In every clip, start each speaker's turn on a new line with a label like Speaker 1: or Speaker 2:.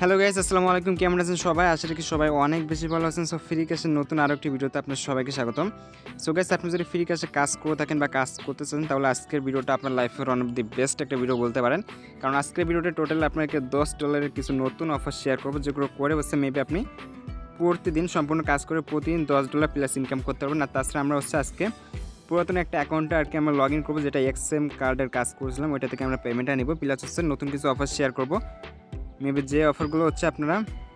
Speaker 1: Hello guys, আসসালামু আলাইকুম। কেমন আছেন সবাই? আশা করি সবাই অনেক বেশি ভালো আছেন। সো ফ্রি ক্যাশের নতুন আরও একটি ভিডিওতে আপনার সবাইকে স্বাগতম। সো গাইস, আপনি যদি ফ্রি ক্যাশে কাজ করে থাকেন বা কাজ করতেছেন, তাহলে আজকের ভিডিওটা আপনার লাইফের ওয়ান অফ দি বেস্ট একটা ভিডিও বলতে পারেন। কারণ আজকের ভিডিওতে টোটাল আপনাকে $10 কিছু নতুন অফার শেয়ার করবো, যেগুলো করে হচ্ছে মেবি আপনি প্রতিদিন সম্পূর্ণ কাজ করে প্রতিদিন $10 প্লাস ইনকাম করতে পারবেন। আর তাছাড়া আমরা হচ্ছে আজকে পুরাতন একটা অ্যাকাউন্টে আর কি আমরা লগ ইন করবো, যেটা এক্সএম কার্ডের কাজ করেছিলাম, ওইটা থেকে আমরা পেমেন্টটা নিব। প্লাস হচ্ছে নতুন কিছু অফার শেয়ার করবো, মেবি যে অফারগুলো হচ্ছে আপনারা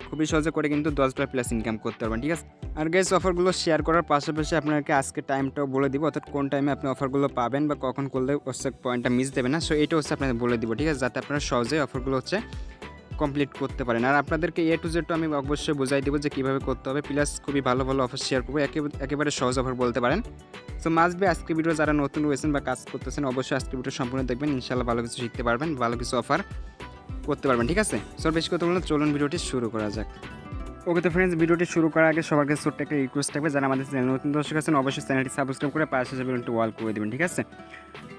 Speaker 1: খুবই সহজে করে কিন্তু $10 প্লাস ইনকাম করতে পারবেন, ঠিক আছে। আর গাইস, অফারগুলো শেয়ার করার পাশাপাশি আপনাকে আজকে টাইমটাও বলে দিব, অর্থাৎ কোন টাইমে আপনি অফারগুলো পাবেন বা কখন করলে হচ্ছে পয়েন্টটা মিস দেবে না। সো এটা হচ্ছে আপনাদের বলে দিব, ঠিক আছে, যাতে আপনারা সহজেই অফারগুলো হচ্ছে কমপ্লিট করতে পারেন। আর আপনাদেরকে এ টু জেড আমি অবশ্যই বোঝাই দেবো যে কীভাবে করতে হবে। প্লাস খুবই ভালো ভালো অফার শেয়ার করবো, একেবারে সহজ অফার বলতে পারেন। সো মাস্ট বি আজকে ভিডিও যারা নতুন রয়েছেন বা কাজ করতেছেন, অবশ্যই আজকে ভিডিও সম্পূর্ণ দেখবেন। ইনশাআল্লাহ ভালো কিছু শিখতে পারবেন, ভালো কিছু অফার করতে পারবেন, ঠিক আছে। সো বেশি কথা বলুন, চলুন ভিডিওটি শুরু করা যাক। ওকে তো ফ্রেন্ডস, ভিডিওটি শুরু করার আগে সবার কাছে ছোট্ট একটা রিকোয়েস্ট থাকবে, যারা আমাদের চ্যানেল নতুন দর্শক আছেন অবশ্যই চ্যানেলটি সাবস্ক্রাইব করে পাশে বেলটি অল করে দেবেন, ঠিক আছে।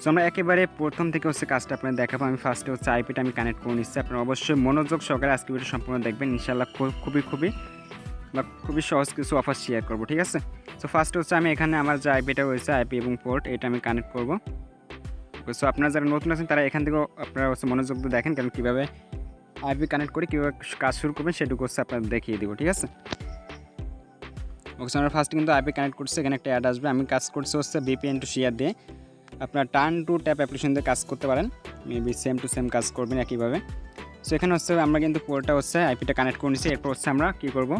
Speaker 1: সো আমরা একেবারে প্রথম থেকে হচ্ছে কাজটা আপনাদের দেখাবো। আমি ফার্স্টে হচ্ছে আইপিটা আমি কানেক্ট করে নিচ্ছি। আপনারা অবশ্যই মনোযোগ সহকারে আজকে ভিডিও সম্পূর্ণ দেখবেন। ইনশাআল্লাহ খুবই সহজ কিছু অফার শেয়ার করবো, ঠিক আছে। সো ফার্স্টে হচ্ছে আমি এখানে আমার যে আইপিটা রয়েছে, আইপি এবং পোর্ট, এটা আমি কানেক্ট করবো। সো আপনারা যারা নতুন আছেন তারা এখান থেকেও আপনারা হচ্ছে মনোযোগ দিয়ে দেখেন, কারণ কীভাবে আইপি কানেক্ট করে কীভাবে কাজ শুরু করবেন সেটুকু হচ্ছে আপনাদের দেখিয়ে দেবো, ঠিক আছে। ওকে, আমরা ফার্স্ট কিন্তু আইপি কানেক্ট করছি। এখানে একটা অ্যাড আসবে। আমি কাজ করছি হচ্ছে VPN টু শেয়ার দিয়ে। আপনার টার্ন টু ট্যাপ অ্যাপ্লিকেশন দিয়ে কাজ করতে পারেন, মেবি সেম টু সেম কাজ করবেন একইভাবে। সো এখানে হচ্ছে আমরা কিন্তু পোর্টটা হচ্ছে আইপিটা কানেক্ট করে নিচ্ছি। এরপর হচ্ছে আমরা কী করবো,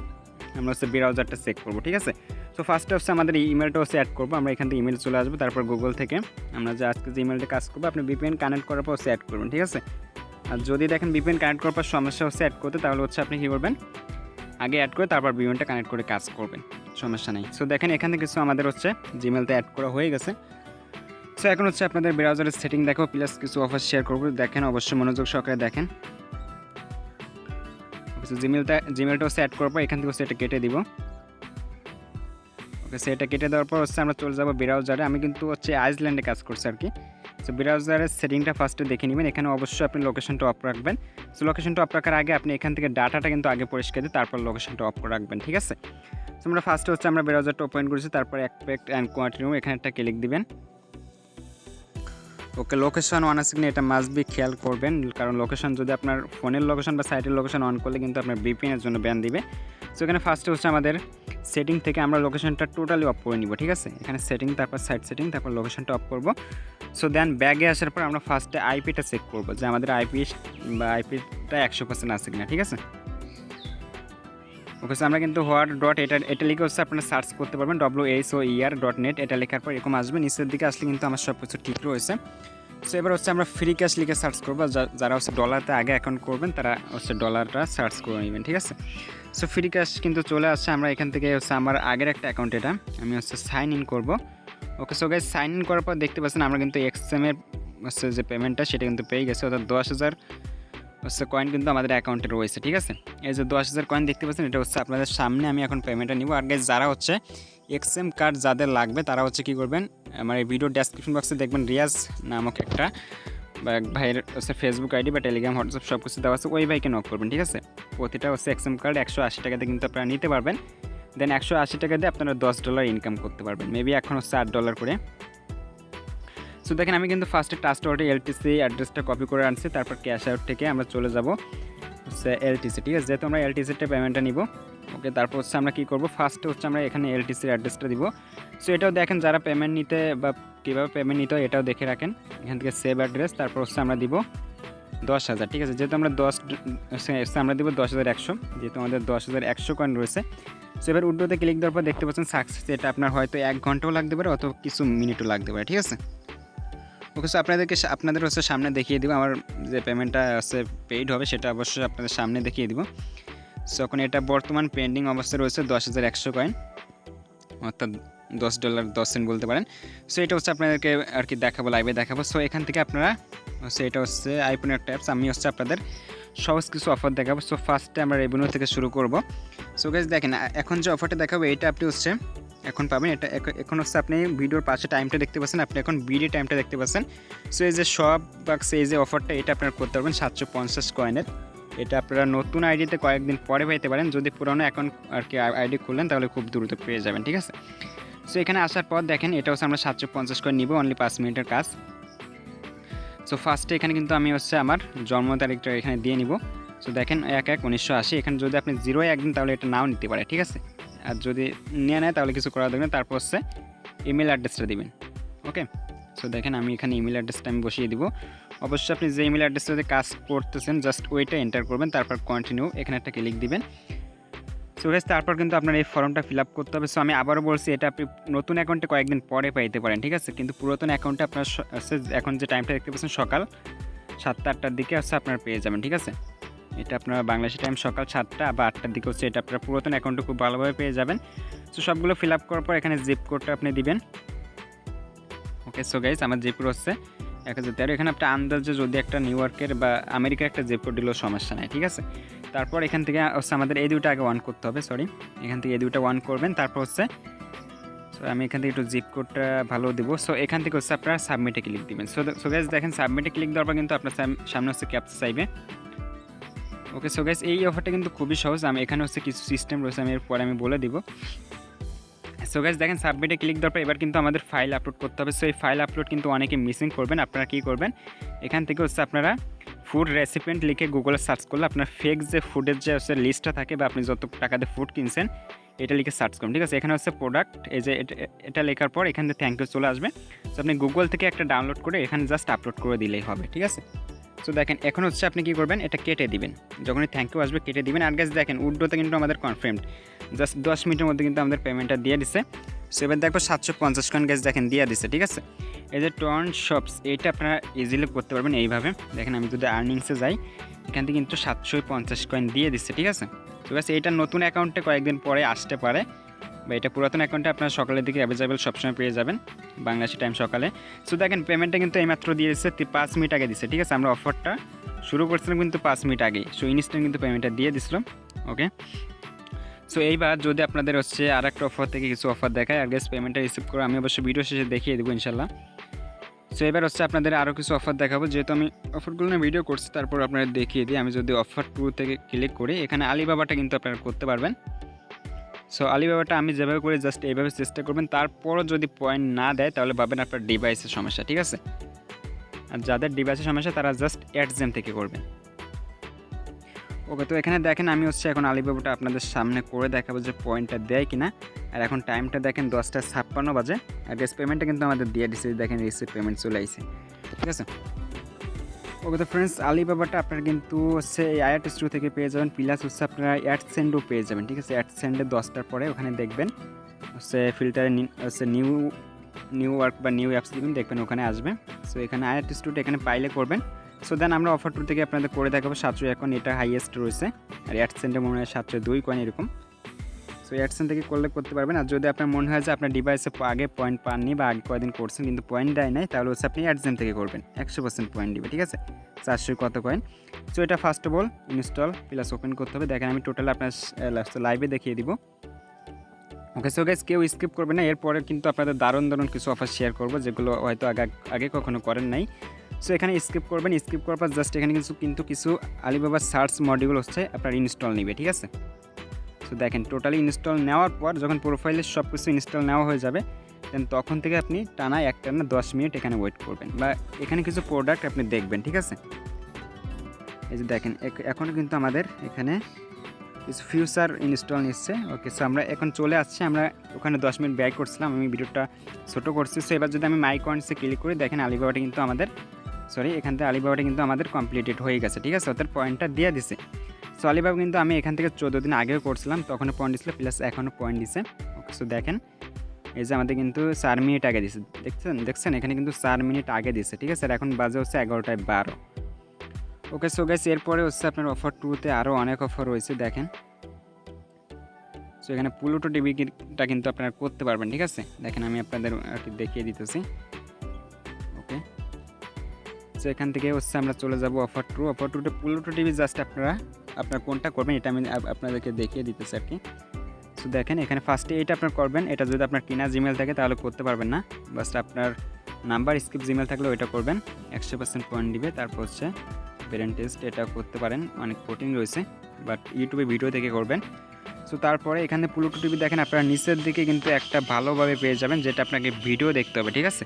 Speaker 1: আমরা হচ্ছে ব্রাউজারটা চেক করবো, ঠিক আছে। সো ফার্স্টে হচ্ছে আমাদের ইমেলটা হচ্ছে অ্যাড করবো। আমরা এখান থেকে ইমেল চলে আসবো, তারপর গুগল থেকে আমরা যে আজকে যে ইমেলটা কাজ করবো আপনি VPN কানেক্ট করার পর হচ্ছে অ্যাড করবেন, ঠিক আছে। আর যদি দেখেন VPN কানেক্ট করার পর সমস্যা হচ্ছে অ্যাড করতে, তাহলে হচ্ছে আপনি কী করবেন, আগে অ্যাড করে তারপর VPNটা কানেক্ট করে কাজ করবেন, সমস্যা নেই। সো দেখেন এখানে কিছু আমাদের হচ্ছে জিমেলতে অ্যাড করা হয়ে গেছে। সো এখন হচ্ছে আপনাদের ব্রাউজারের সেটিং দেখো, প্লাস কিছু অফার শেয়ার করবো, দেখেন অবশ্যই মনোযোগ সহকারে দেখেন। জিমেলটা হচ্ছে অ্যাড করার পর এখান থেকে হচ্ছে এটা কেটে দিব। ওকে, সেটা কেটে দেওয়ার পর হচ্ছে আমরা চলে যাবো ব্রাউজারে। আমি কিন্তু হচ্ছে আইসল্যান্ডে কাজ করছি আর কি। সো ব্রাউজারের সেটিংটা ফার্স্টে দেখে নেবেন। এখানে অবশ্যই আপনি লোকেশনটা অফ রাখবেন। সো লোকেশনটা অফ রাখার আগে আপনি এখান থেকে ডাটাটা কিন্তু আগে পরিষ্কার দিয়ে তারপর লোকেশনটা অফ করে রাখবেন, ঠিক আছে। সো আমরা ফার্স্টে হচ্ছে আমরা ব্রাউজারটা ওপেন করেছি, তারপর এক্সপেক্ট অ্যান্ড কন্টিনিউ এখানে একটা ক্লিক দিবেন। ওকে, লোকেশন অন আছে কিনা এটা মাস্ট বি খেয়াল করবেন, কারণ লোকেশন যদি আপনার ফোনের লোকেশন বা সাইটের লোকেশন অন করলে কিন্তু আপনার VPN-এর জন্য ব্যান দিবে। সো এখানে ফার্স্টে হচ্ছে আমাদের সেটিং থেকে আমরা লোকেশনটা টোটালি অফ করে নিব, ঠিক আছে। এখানে সেটিং, তারপর সাইট সেটিং, তারপর লোকেশনটা অফ করব। সো দেন ব্যাগে আসার পর আমরা ফার্স্টে আইপিটা চেক করব যে আমাদের আইপিটা 100% আছে কিনা, ঠিক আছে। ওকে, আমরা কিন্তু এটা লিখে হচ্ছে আপনারা সার্চ করতে পারবেন WHOER.net, এটা লেখার পর এরকম আসবে। নিচের দিকে আসলে কিন্তু আমার সব কিছু ঠিক রয়েছে। সো এবার হচ্ছে আমরা ফ্রি ক্যাশ লিখে সার্চ করবো। যারা হচ্ছে ডলারতে আগে অ্যাকাউন্ট করবেন তারা হচ্ছে ডলারটা সার্চ করে নেবেন, ঠিক আছে। সো ফ্রি ক্যাশ কিন্তু চলে আসছে। আমরা এখান থেকে হচ্ছে আমার আগের একটা অ্যাকাউন্ট, এটা আমি হচ্ছে সাইন ইন করবো। ওকে, সো গাইস, সাইন ইন করার পর দেখতে পাচ্ছেন আমরা কিন্তু এক্সএমের হচ্ছে যে পেমেন্টটা সেটা কিন্তু পেয়ে গেছে, অর্থাৎ 10,000 হচ্ছে কয়েন কিন্তু আমাদের অ্যাকাউন্টে রয়েছে, ঠিক আছে। এই যে 10,000 কয়েন দেখতে পাচ্ছেন, এটা হচ্ছে আপনাদের সামনে আমি এখন পেমেন্টটা নিব। আর গাইস, যারা হচ্ছে এক্সএম কার্ড যাদের লাগবে তারা হচ্ছে কী করবেন, আমার এই ভিডিও ডেসক্রিপশন বক্সে দেখবেন রিয়াজ নামক একটা বা এক ভাইয়ের হচ্ছে ফেসবুক আইডি বা টেলিগ্রাম, হোয়াটসঅ্যাপ সব কিছু দেওয়া আছে, ওই ভাইকে নক করবেন, ঠিক আছে। প্রতিটা হচ্ছে এক্সএম কার্ড 180 টাকাতে কিন্তু আপনারা নিতে পারবেন। দেন 180 টাকা দিয়ে আপনারা $10 ইনকাম করতে পারবেন, মেবি এখন হচ্ছে $8 করে। সো দেখেন আমি কিন্তু ফার্স্টে ট্রাস্ট ওয়ালেটে LTC অ্যাড্রেসটা কপি করে আনছি, তারপর ক্যাশ আউট থেকে আমরা চলে যাব হচ্ছে LTC, ঠিক আছে, যেহেতু আমরা LTCতে পেমেন্টটা নিব। ওকে, তারপর হচ্ছে আমরা কী করবো, ফার্স্টে হচ্ছে আমরা এখানে LTCর অ্যাড্রেসটা দিব। সো এটাও দেখেন যারা পেমেন্ট নিতে বা কীভাবে পেমেন্ট নিতে হয় এটাও দেখে রাখেন। এখান থেকে সেভ অ্যাড্রেস, তারপর হচ্ছে আমরা দিব 10,000, ঠিক আছে, যেহেতু আমরা আমরা দিব 10,100, যেহেতু আমাদের 10,100 কয়েন রয়েছে। সো এবার উড্ডোতে ক্লিক দেওয়ার পর দেখতে পাচ্ছেন সাকসেস। এটা আপনার হয়তো 1 ঘন্টাও লাগতে পারে, অত কিছু মিনিটও লাগতে পারে, ঠিক আছে। ওকে, সো আপনাদের হচ্ছে সামনে দেখিয়ে দিব আমার যে পেমেন্টটা হচ্ছে পেইড হবে, সেটা অবশ্যই আপনাদের সামনে দেখিয়ে দিব। সো এখন এটা বর্তমান পেন্ডিং অবস্থায় রয়েছে 10,100 কয়েন, অর্থাৎ $10.10 বলতে পারেন। সো এটা হচ্ছে আপনাদেরকে আর কি দেখাবো, লাইভে দেখাবো। সো এখান থেকে আপনারা হচ্ছে এটা হচ্ছে আইফোনের একটা অ্যাপস, আমি হচ্ছে আপনাদের সহজ কিছু অফার দেখাবো। সো ফার্স্টে আমরা রেভিনিউ থেকে শুরু করব। সো গাইস দেখেন, এখন যে অফারটা দেখাবো এটা আপনি হচ্ছে এখন পাবেন। এটা এখন হচ্ছে আপনি ভিডিওর পাশে টাইমটা দেখতে পাচ্ছেন, আপনি এখন বিডি টাইমটা দেখতে পাচ্ছেন। সো এই যে সব বাক্সে এই যে অফারটা, এটা আপনার করতে পারবেন 750 কয়েনের। এটা আপনারা নতুন আইডিতে কয়েকদিন পরে পাইতে পারেন, যদি পুরনো অ্যাকাউন্ট আর কি আইডি খুললেন তাহলে খুব দ্রুত পেয়ে যাবেন, ঠিক আছে। সো এখানে আসার পর দেখেন এটা হচ্ছে আমরা 750 কয়েন নিব, অনলি 5 মিনিটের কাজ। সো ফার্স্টে এখানে কিন্তু আমি হচ্ছে আমার জন্ম তারিখটা এখানে দিয়ে নিব। সো দেখেন 1/1/1980, এখানে যদি আপনি 0 একদিন তাহলে এটা নাও নিতে পারে, ঠিক আছে। আর যদি নিয়ে নেয় তাহলে কিছু করা দরকার নেই। তারপর হচ্ছে ইমেল অ্যাড্রেসটা দিবেন, ওকে। সো দেখেন আমি এখানে ইমেল অ্যাড্রেসটা আমি বসিয়ে দিব। অবশ্যই আপনি যে ইমেল অ্যাড্রেসটাতে কাজ করতেছেন জাস্ট ওইটা এন্টার করবেন, তারপর কন্টিনিউ এখানে একটা ক্লিক দিবেন। সো গাইস তারপর কিন্তু আপনার এই ফর্মটা ফিল আপ করতে হবে। সো আমি আবারও বলছি এটা আপনি নতুন অ্যাকাউন্টে কয়েকদিন পরে পাইতে পারেন, ঠিক আছে। কিন্তু পুরাতন অ্যাকাউন্টে আপনার এখন যে টাইমটা দেখতে পাচ্ছেন সকাল 7টা-8টার দিকে হচ্ছে আপনার পেয়ে যাবেন, ঠিক আছে। এটা আপনার বাংলাদেশি টাইম সকাল 7টা বা 8টার দিকে হচ্ছে এটা আপনার পুরাতন অ্যাকাউন্টে খুব ভালোভাবে পেয়ে যাবেন। সো সবগুলো ফিল আপ করার পর এখানে জিপ কোডটা আপনি দিবেন, ওকে। সো গাইস আমার জিপ কোড হচ্ছে 1013। এখানে আপনি আন্দাজে যদি একটা নিউ ইয়র্কের বা আমেরিকার একটা জিপ কোড দিলেও সমস্যা নাই, ঠিক আছে। তারপর এখান থেকে হচ্ছে আমাদের এই দুটো আগে অন করতে হবে, এখান থেকে এই দুটো অন করবেন। তারপর হচ্ছে আমি এখান থেকে একটু জিপ কোডটা ভালো দিব। সো এখান থেকে হচ্ছে আপনারা সাবমিটে ক্লিক দিবেন। সো গাইস দেখেন সাবমিটে ক্লিক দেওয়ার পর কিন্তু আপনার সামনে হচ্ছে ক্যাপচা চাইবে, ওকে। সো গাইস এই অফারটা কিন্তু খুবই সহজ। আমি এখানে হচ্ছে কিছু সিস্টেম রয়েছে, আমি এরপরে আমি বলে দিব। সো গাইস দেখেন সাবমিটে ক্লিক দেওয়ার পর এবার কিন্তু আমাদের ফাইল আপলোড করতে হবে। সো এই ফাইল আপলোড কিন্তু অনেকে মিসিং করবেন। আপনারা কী করবেন, এখান থেকে হচ্ছে আপনারা ফুড রেসিপিয়েন্ট লিখে গুগলে সার্চ করলে আপনার ফেক যে ফুডের যে হচ্ছে লিস্টটা থাকে বা আপনি যত টাকা দিয়ে ফুড কিনছেন এটা লিখে সার্চ করুন, ঠিক আছে। এখানে হচ্ছে প্রোডাক্ট, এই যে এটা লেখার পর এখান থেকে থ্যাংক ইউ চলে আসবে। সো আপনি গুগল থেকে একটা ডাউনলোড করে এখানে জাস্ট আপলোড করে দিলেই হবে, ঠিক আছে। সো দেখেন এখন হচ্ছে আপনি কী করবেন, এটা কেটে দিবেন, যখনই থ্যাংক ইউ আসবে কেটে দিবেন। আর গাইস দেখেন উইড্রোতে কিন্তু আমাদের কনফার্মড, জাস্ট 10 মিনিটের মধ্যে কিন্তু আমাদের পেমেন্টটা দিয়ে দিচ্ছে। সো এবার দেখবো 750 কয়েন গাইস দেখেন দিয়ে দিচ্ছে, ঠিক আছে। এই যে টর্ন শপস এইটা আপনারা ইজিলি করতে পারবেন এইভাবে। দেখেন আমি যদি আর্নিংসে যাই এখান থেকে কিন্তু 750 কয়েন দিয়ে দিচ্ছে, ঠিক আছে। তো গাইস এইটা নতুন অ্যাকাউন্টে কয়েকদিন পরে আসতে পারে, বা এটা পুরাতন অ্যাকাউন্টে আপনারা সকালের দিকে অ্যাভেলেবল সবসময় পেয়ে যাবেন বাংলাদেশি টাইম সকালে। সো দেখেন পেমেন্টটা কিন্তু এইমাত্র দিয়ে দিচ্ছে, 5 মিনিট আগে দিচ্ছে, ঠিক আছে। আমরা অফারটা শুরু করছিলাম কিন্তু 5 মিনিট আগেই। সো ইনস্ট্যান্ট কিন্তু পেমেন্টটা দিয়ে দিছিলাম, ওকে। সো এইবার যদি আপনাদের হচ্ছে আর একটা অফার থেকে কিছু অফার দেখায় আর গেস পেমেন্টটা রিসিভ করে আমি অবশ্যই ভিডিও শেষে দেখিয়ে দেবো ইনশাল্লাহ। সো এবার হচ্ছে আপনাদের আরও কিছু অফার দেখাবো, যেহেতু আমি অফারগুলো নিয়ে ভিডিও করছি তারপর আপনাদের দেখিয়ে দিই। আমি যদি অফার 2 থেকে ক্লিক করি এখানে আলিবাবাটা কিন্তু আপনারা করতে পারবেন। সো আলিবাবাটা আমি যেভাবে করি জাস্ট এইভাবে চেষ্টা করবেন, তারপরও যদি পয়েন্ট না দেয় তাহলে ভাবেন আপনার ডিভাইসের সমস্যা, ঠিক আছে। আর যাদের ডিভাইসের সমস্যা তারা জাস্ট অ্যাডজেম থেকে করবেন, ওকে। তো এখানে দেখেন আমি হচ্ছে এখন আলিবাবাটা আপনাদের সামনে করে দেখাবো যে পয়েন্টটা দেয় কিনা। আর এখন টাইমটা দেখেন 10:56 বাজে। আর গেস পেমেন্টটা কিন্তু আমাদের দিয়ে দিচ্ছে, দেখেন রিসিভ পেমেন্ট চলে আসছে, ঠিক আছে, ওকে। তো ফ্রেন্ডস আলিবাবাটা আপনারা কিন্তু হচ্ছে এই আইআরটি স্টোর থেকে পেয়ে যাবেন, প্লাস হচ্ছে আপনারা অ্যাডসেন্ডও পেয়ে যাবেন, ঠিক আছে। অ্যাডসেন্ডে 10টার পরে ওখানে দেখবেন হচ্ছে ফিল্টারে হচ্ছে নিউ ওয়ার্ক বা নিউ অ্যাপস দিবেন, দেখবেন ওখানে আসবে। সো এখানে আইআরটি স্টোরটা এখানে পাইলে করবেন। সো দেন আমরা অফার 2 থেকে আপনাদের করে দেখাবো 701 কয়েন, এটা হাইয়েস্ট রয়েছে। আর অ্যাডসেন্টে মনে হয় 702 কয়েন এরকম। সো অ্যাডসেন্ট থেকে করলে করতে পারবেন। আর যদি আপনার মনে হয় যে আপনার ডিভাইসে আগে পয়েন্ট পাননি বা আগে কয়েকদিন করছেন কিন্তু পয়েন্ট দেয় নাই, তাহলে হচ্ছে আপনি অ্যাডসেন্ট থেকে করবেন, 100% পয়েন্ট দিবে, ঠিক আছে। 400 কত কয়েন। সো এটা first of all install plus open করতে হবে। দেখেন আমি টোটাল আপনার লাইভে দেখিয়ে দিব, ওকে। সো গাইস কেউ স্কিপ করবে না, এরপরে কিন্তু আপনাদের দারুণ কিছু অফার শেয়ার করবো যেগুলো হয়তো আগে কখনো করেন নাই। সো এখানে স্কিপ করবেন, স্কিপ করার পর জাস্ট এখানে কিন্তু কিছু আলিবাবা সার্চ মডিউল হচ্ছে আপনার ইনস্টল নেবে, ঠিক আছে। সো দেখেন টোটালি ইনস্টল নেওয়ার পর যখন প্রোফাইলের সব কিছু ইনস্টল নেওয়া হয়ে যাবে দেন তখন থেকে আপনি টানা 10 মিনিট এখানে ওয়েট করবেন, বা এখানে কিছু প্রোডাক্ট আপনি দেখবেন, ঠিক আছে। এই যে দেখেন এখন কিন্তু আমাদের এখানে কিছু ফিউচার ইনস্টল নিচ্ছে, ওকে। সো আমরা এখন চলে আসছি, আমরা ওখানে 10 মিনিট ব্যয় করছিলাম, আমি ভিডিওটা ছোটো করছি। সো এবার যদি আমি মাই কয়েন্সে ক্লিক করি দেখেন আলিবাবাটা কিন্তু আমাদের এখান থেকে আলিবাবাটা কিন্তু আমাদের কমপ্লিটেড হয়ে গেছে, ঠিক আছে। ওদের পয়েন্টটা দিয়ে দিছে। সো আলিবাবা কিন্তু আমি এখান থেকে 14 দিন আগেও করছিলাম, তখনও পয়েন্ট দিছিল প্লাস এখনও পয়েন্ট দিছে, ওকে। সো দেখেন এই যে আমাদের কিন্তু 4 মিনিট আগে দিছে, দেখছেন এখানে কিন্তু 4 মিনিট আগে দিছে, ঠিক আছে। আর এখন বাজে হচ্ছে 11:12, ওকে। সো গাইস এরপরে হচ্ছে আপনার অফার 2-তে আরও অনেক অফার রয়েছে, দেখেন। সো এখানে প্লুটো টিভিটা কিন্তু আপনারা করতে পারবেন, ঠিক আছে। দেখেন আমি আপনাদের আর কি দেখিয়ে দিতেছি, ওকে। সো এখান থেকে হচ্ছে আমরা চলে যাব অফার 2-তে প্লুটো টিভি জাস্ট আপনারা কোনটা করবেন এটা আমি আপনাদেরকে দেখিয়ে দিতেছি আর কি। সো দেখেন এখানে ফার্স্টে এটা আপনার করবেন, এটা যদি আপনার কিনা জিমেল থাকে তাহলে করতে পারবেন না, বাস আপনার নাম্বার স্কিপ জিমেল থাকলে ওইটা করবেন, 100% পয়েন্ট দিবে। তারপর হচ্ছে ব্রেন টেস্ট, এটা করতে পারেন, অনেক কঠিন রয়েছে, বাট ইউটিউবে ভিডিও দেখে করবেন। সো তারপরে এখানে প্লুটো টিভি দেখেন আপনারা নিচের দিকে কিন্তু একটা ভালোভাবে পেয়ে যাবেন, যেটা আপনাকে ভিডিও দেখতে হবে, ঠিক আছে।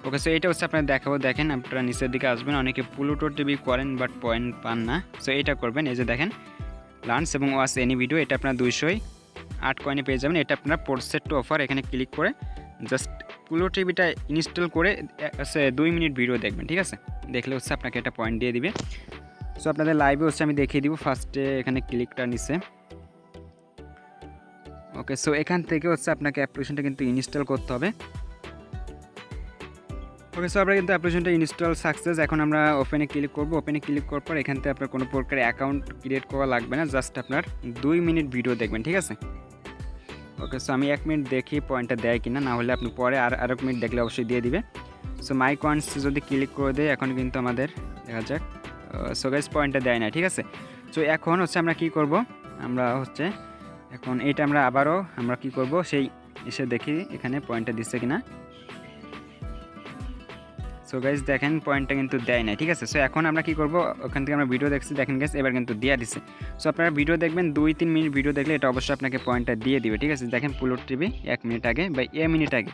Speaker 1: ওকে, সো এটা হচ্ছে আপনার দেখাবো। দেখেন আপনারা নিচের দিকে আসবেন, অনেকে প্লুটো টিভি করেন বাট পয়েন্ট পান না। সো এটা করবেন, এই যে দেখেন লাঞ্চ এবং ওয়াচ এনি ভিডিও, এটা আপনার 208 কয়েনে পেয়ে যাবেন। এটা আপনার প্রসেট টু অফার, এখানে ক্লিক করে জাস্ট প্লুটো টিভিটা ইনস্টল করে 2 মিনিট ভিডিও দেখবেন, ঠিক আছে। দেখলে হচ্ছে আপনাকে একটা পয়েন্ট দিয়ে দিবে। সো আপনাদের লাইভে হচ্ছে আমি দেখিয়ে দিব। ফার্স্টে এখানে ক্লিকটা নিচে। ওকে, সো এখান থেকে হচ্ছে আপনাকে অ্যাপ্লিকেশনটা কিন্তু ইনস্টল করতে হবে। ওকে, সো আমরা কিন্তু অ্যাপ্লিকেশনটা ইনস্টল সাকসেস। এখন আমরা ওপেনে ক্লিক করব। ওপেনে ক্লিক করার পর এখান থেকে আপনার কোনো প্রকার অ্যাকাউন্ট ক্রিয়েট করা লাগবে না, জাস্ট আপনার 2 মিনিট ভিডিও দেখবেন, ঠিক আছে। ওকে, সো আমি 1 মিনিট দেখি পয়েন্টটা দেয় কিনা, না হলে আপনি পরে আর 1 মিনিট দেখলে অবশ্যই দিয়ে দিবে। সো মাই কয়েন্স যদি ক্লিক করে দেয়, এখন কিন্তু আমাদের দেখা যাক। সো গাইস পয়েন্টটা দেয় না, ঠিক আছে। সো এখন হচ্ছে আমরা কি করব, আমরা হচ্ছে এখন এইটা আমরা আবারও আমরা কি করব, সেই এসে দেখি এখানে পয়েন্টটা দিচ্ছে কিনা। সো গাইস দেখেন পয়েন্টটা কিন্তু দেয় না, ঠিক আছে। সো এখন আমরা কি করব, ওখান থেকে আমরা ভিডিও দেখছি, দেখেন গাইস এবার কিন্তু দিয়ে দিচ্ছে। সো আপনারা ভিডিও দেখবেন, 2-3 মিনিট ভিডিও দেখলে এটা অবশ্যই আপনাকে পয়েন্টটা দিয়ে দিবে, ঠিক আছে। দেখেন প্লুটো টিভি 1 মিনিট আগে বা মিনিট আগে,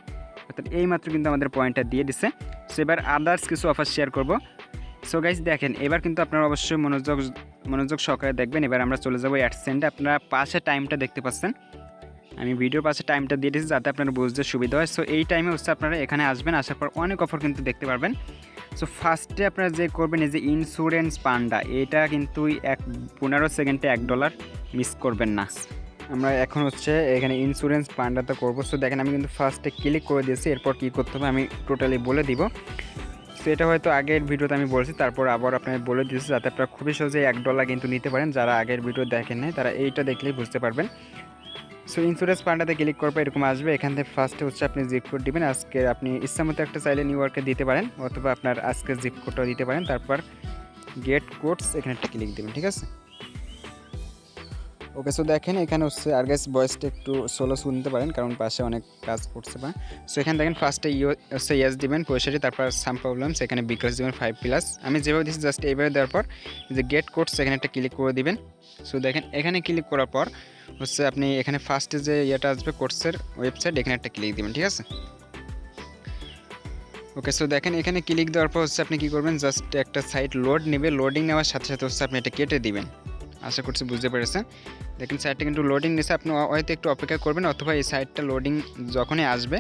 Speaker 1: অর্থাৎ এই মাত্র কিন্তু আমাদের পয়েন্টটা দিয়ে দিচ্ছে। সো এবার আদার্স কিছু অফার শেয়ার করব। সো গাইস দেখেন এবার কিন্তু আপনারা অবশ্যই মনোযোগ সহকারে দেখবেন। এবার আমরা চলে যাবো অ্যাডসেন্সে। আপনারা পাশে টাইমটা দেখতে পাচ্ছেন, আমি ভিডিও পাশে টাইমটা দিয়ে দিয়েছি যাতে আপনারা বুঝতে সুবিধা হয়। সো এই টাইমে হচ্ছে আপনারা এখানে আসবেন, আসার পর অনেক অফার কিন্তু দেখতে পারবেন। সো ফার্স্টে আপনারা যে করবেন, এই যে ইন্স্যুরেন্স পান্ডা, এটা কিন্তু 15 সেকেন্ডে $1 মিস করবেন না। আমরা এখন হচ্ছে এখানে ইন্স্যুরেন্স পান্ডাতে করবো। সো দেখেন আমি কিন্তু ফার্স্টে ক্লিক করে দিয়েছি, এরপর কী করতে হবে আমি টোটালি বলে দিব। সো এটা হয়তো আগের ভিডিওতে আমি বলছি, তারপর আবার আপনাদের বলে দিয়েছি যাতে আপনারা খুবই সহজে $1 কিন্তু নিতে পারেন। যারা আগের ভিডিও দেখেন নাই তারা এইটা দেখলেই বুঝতে পারবেন। সো ইন্স্যুরেন্স পান্ডাতে ক্লিক করার পর এরকম আসবে। এখান থেকে ফার্স্টে হচ্ছে আপনি জিপ কোড দিবেন। আজকে আপনি ইচ্ছামতো একটা চাইলে নিউ ইয়র্কে দিতে পারেন, অথবা আপনার আজকে জিপ কোডটাও দিতে পারেন। তারপর গেট কোডস এখানে একটা ক্লিক দেবেন, ঠিক আছে। ওকে, সো দেখেন এখানে হচ্ছে আর গাইস ভয়েসটা একটু স্লো শুনতে পারেন, কারণ পাশে অনেক কাজ করছে বা। সো এখানে দেখেন ফার্স্টে হচ্ছে ইয়েস দিবেন 65, তারপর সাম প্রবলেমস এখানে বিকাশ দিবেন 5+। আমি যেভাবে দিচ্ছি জাস্ট এইভাবে দেওয়ার পর যে গেট কোডস এখানে একটা ক্লিক করে দিবেন। সো দেখেন এখানে ক্লিক করার পর হচ্ছে আপনি এখানে ফার্স্টে যে ইয়েটা আসবে কোর্সের ওয়েবসাইট, এখানে একটা ক্লিক দিবেন, ঠিক আছে। ওকে, সো দেখেন এখানে ক্লিক দেওয়ার পর হচ্ছে আপনি কী করবেন, জাস্ট একটা সাইট লোড নেবে, লোডিং নেওয়ার সাথে সাথে হচ্ছে আপনি এটা কেটে দিবেন। আশা করছি বুঝতে পেরেছেন। দেখেন সাইটটা কিন্তু লোডিং নিচ্ছে, আপনি হয়তো একটু অপেক্ষা করবেন, অথবা এই সাইটটা লোডিং যখনই আসবে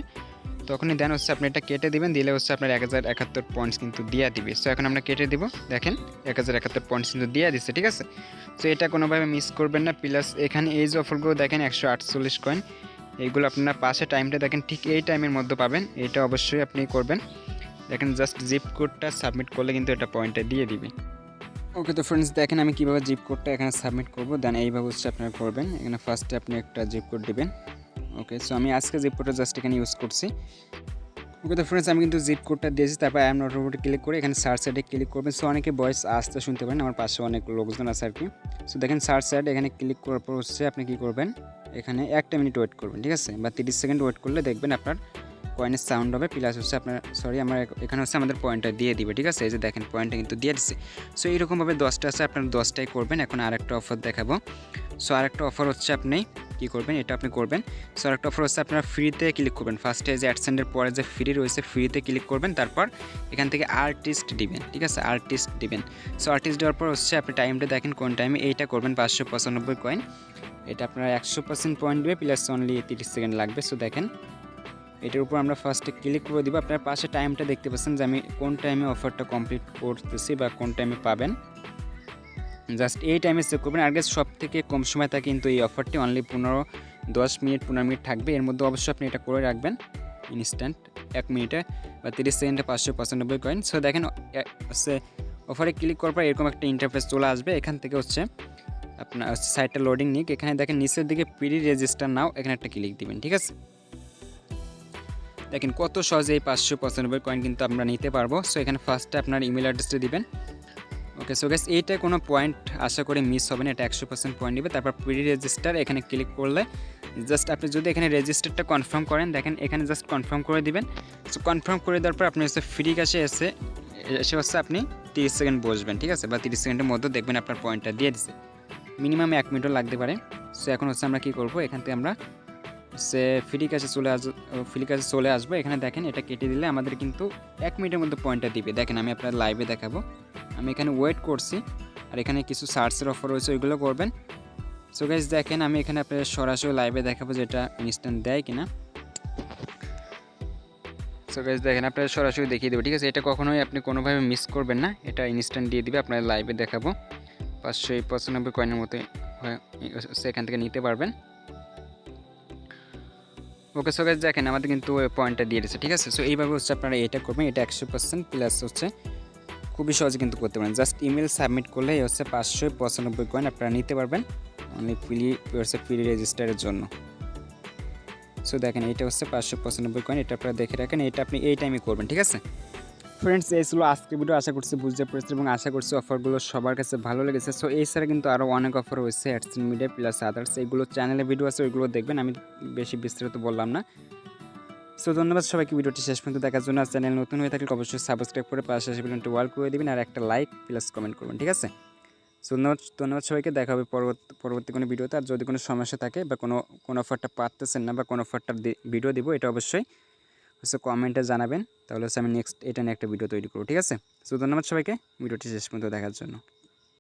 Speaker 1: তখনই দেন হচ্ছে আপনি এটা কেটে দিবেন, দিলে হচ্ছে আপনার 1071 পয়েন্টস কিন্তু দিয়ে দিবে। সো এখন আমরা কেটে দিব, দেখেন 1071 পয়েন্টস কিন্তু দিয়ে দিচ্ছে, ঠিক আছে। সো এটা কোনোভাবে মিস করবেন না। প্লাস এখানে এই যে অফারগুলো দেখেন 148 কয়েন, এইগুলো আপনার পাশে টাইমটা দেখেন ঠিক এই টাইমের মধ্যে পাবেন, এটা অবশ্যই আপনি করবেন। দেখেন জাস্ট জিপ কোডটা সাবমিট করলে কিন্তু এটা পয়েন্টটা দিয়ে দিবে। ওকে, তো ফ্রেন্ডস দেখেন আমি কীভাবে জিপ কোডটা এখানে সাবমিট করবো, দেন এইভাবে হচ্ছে আপনারা করবেন। এখানে ফার্স্টে আপনি একটা জিপ কোড দেবেন। ওকে, সো আমি আজকে জিপ কোডটা জাস্ট এখানে ইউজ করছি। ওকে, তো ফ্রেন্ডস আমি কিন্তু জিপ কোডটা দিয়েছি, তারপর আই এম নট রোবটে ক্লিক করে এখানে সার্চ সাইডে ক্লিক করবেন। সো অনেকে ভয়েস আসতে শুনতে পারেন, আমার পাশে অনেক লোকজন আছে আর কি। সো দেখেন সার্চ সাইড এখানে ক্লিক করার পর হচ্ছে আপনি কী করবেন, এখানে 1 মিনিট ওয়েট করবেন, ঠিক আছে, বা 30 সেকেন্ড ওয়েট করলে দেখবেন আপনার কয়েনের সাউন্ড হবে। প্লাস হচ্ছে আপনার আমরা এখানে হচ্ছে আমাদের পয়েন্টটা দিয়ে দিবে, ঠিক আছে। এই যে দেখেন পয়েন্টটা কিন্তু দিয়ে দিচ্ছে। সো এইরকমভাবে 10টা আছে, আপনার 10টাই করবেন। এখন আরেকটা অফার দেখাবো। সো আরেকটা অফার হচ্ছে আপনি কী করবেন, এটা আপনি করবেন। সো আরেকটা অফার হচ্ছে আপনার ফ্রিতে ক্লিক করবেন। ফার্স্টে যে অ্যাডসেন্সের পরে যে ফ্রি রয়েছে, ফ্রিতে ক্লিক করবেন, তারপর এখান থেকে আর্টিস্ট দিবেন, ঠিক আছে, আর্টিস্ট দিবেন। সো আর্টিস্ট দেওয়ার পর হচ্ছে আপনি টাইমটা দেখেন কোন টাইমে এইটা করবেন। 595 কয়েন, এটা আপনার 100% পয়েন্ট দেবে, প্লাস অনলি 30 সেকেন্ড লাগবে। সো দেখেন এটার উপর আমরা ফার্স্টে ক্লিক করে দিব। আপনার পাশে টাইমটা দেখতে পাচ্ছেন যে আমি কোন টাইমে অফারটা কমপ্লিট করতেছি বা কোন টাইমে পাবেন, জাস্ট এই টাইমে চেক করবেন। আর গেস সব থেকে কম সময় থাকে কিন্তু এই অফারটি, অনলি 10 মিনিট 15 মিনিট থাকবে। এর মধ্যে অবশ্যই আপনি এটা করে রাখবেন ইনস্ট্যান্ট 1 মিনিটে বা 30 সেকেন্ডে 595 কয়েন। সো দেখেন হচ্ছে অফারে ক্লিক করার পর এরকম একটা ইন্টারফেস চলে আসবে। এখান থেকে হচ্ছে আপনার সাইটটা লোডিং নিক, এখানে দেখেন নিচের দিকে প্রি রেজিস্টার নাও, এখানে একটা ক্লিক দিবেন, ঠিক আছে। দেখেন কত সহজে এই 595 কয়েন কিন্তু আমরা নিতে পারবো। সো এখানে ফার্স্টে আপনার ইমেল অ্যাড্রেসটা দিবেন। ওকে, সো গাইস এইটা কোনো পয়েন্ট আশা করি মিস হবে না, এটা 100% পয়েন্ট দিবে। তারপর প্রি রেজিস্টার এখানে ক্লিক করলে জাস্ট আপনি যদি এখানে রেজিস্টারটা কনফার্ম করেন, দেখেন এখানে জাস্ট কনফার্ম করে দিবেন। সো কনফার্ম করে দেওয়ার পর আপনি হচ্ছে ফ্রি ক্যাশে এসে এসে হচ্ছে আপনি 30 সেকেন্ড বসবেন, ঠিক আছে, বা 30 সেকেন্ডের মধ্যে দেখবেন আপনার পয়েন্টটা দিয়ে দিছে। মিনিমাম 1 মিনিটও লাগতে পারে। সো এখন হচ্ছে আমরা কী করব, এখান থেকে আমরা হচ্ছে ফ্রি কাছে চলে আসবো। এখানে দেখেন এটা কেটে দিলে আমাদের কিন্তু 1 মিনিটের মধ্যে পয়েন্টটা দিবে। দেখেন আমি আপনার লাইভে দেখাবো। আমি এখানে ওয়েট করছি, আর এখানে কিছু সার্চের অফার রয়েছে, ওইগুলো করবেন। সো গাইস দেখেন আমি এখানে আপনার সরাসরি লাইভে দেখাবো যে এটা ইনস্ট্যান্ট দেয় কিনা। সো গাইস দেখেন আপনারা সরাসরি দেখিয়ে দেবো, ঠিক আছে। এটা কখনোই আপনি কোনোভাবে মিস করবেন না, এটা ইনস্ট্যান্ট দিয়ে দিবে। আপনার লাইভে দেখাবো 595 কয়েনের মতো এখান থেকে নিতে পারবেন। ওকে সো গাইস দেখেন আমাদের কিন্তু পয়েন্টটা দিয়ে দিচ্ছে, ঠিক আছে। সো এইভাবে হচ্ছে আপনারা এটা করবেন, এটা 100% প্লাস হচ্ছে খুবই সহজে কিন্তু করতে পারেন। জাস্ট ইমেল সাবমিট করলে এই হচ্ছে 595 কয়েন আপনারা নিতে পারবেন অনলি ফ্রি রেজিস্টারের জন্য। সো দেখেন এটা হচ্ছে 595 কয়েন, এটা আপনারা দেখে রাখেন, এটা আপনি এই টাইমে করবেন, ঠিক আছে। ফ্রেন্ডস এই ছিল আজকের ভিডিও, আশা করছি বুঝতে পেরেছি এবং আশা করছি অফারগুলো সবার কাছে ভালো লেগেছে। সো এছাড়া কিন্তু আরও অনেক অফার রয়েছে অ্যাডসেন্স মিডিয়া প্লাস আদার্স, এইগুলো চ্যানেলে ভিডিও আছে, ওইগুলো দেখবেন, আমি বেশি বিস্তারিত বললাম না। সো ধন্যবাদ সবাইকে ভিডিওটি শেষ পর্যন্ত দেখার জন্য। আর চ্যানেল নতুন হয়ে থাকলে অবশ্যই সাবস্ক্রাইব করে পাশে বেলনটি ওয়াল করে দেবেন আর একটা লাইক প্লাস কমেন্ট করবেন, ঠিক আছে। সো ধন্যবাদ সবাইকে, দেখা হবে পরবর্তী কোনো ভিডিওতে। আর যদি কোনো সমস্যা থাকে বা কোনো অফারটা পাচ্ছেন না বা কোনো অফারটার ভিডিও দিব, এটা অবশ্যই হচ্ছে কমেন্টে জানাবেন, তাহলে হচ্ছে আমি নেক্সট এটা নিয়ে একটা ভিডিও তৈরি করবো, ঠিক আছে। সো ধন্যবাদ সবাইকে ভিডিওটি শেষ পর্যন্ত দেখার জন্য।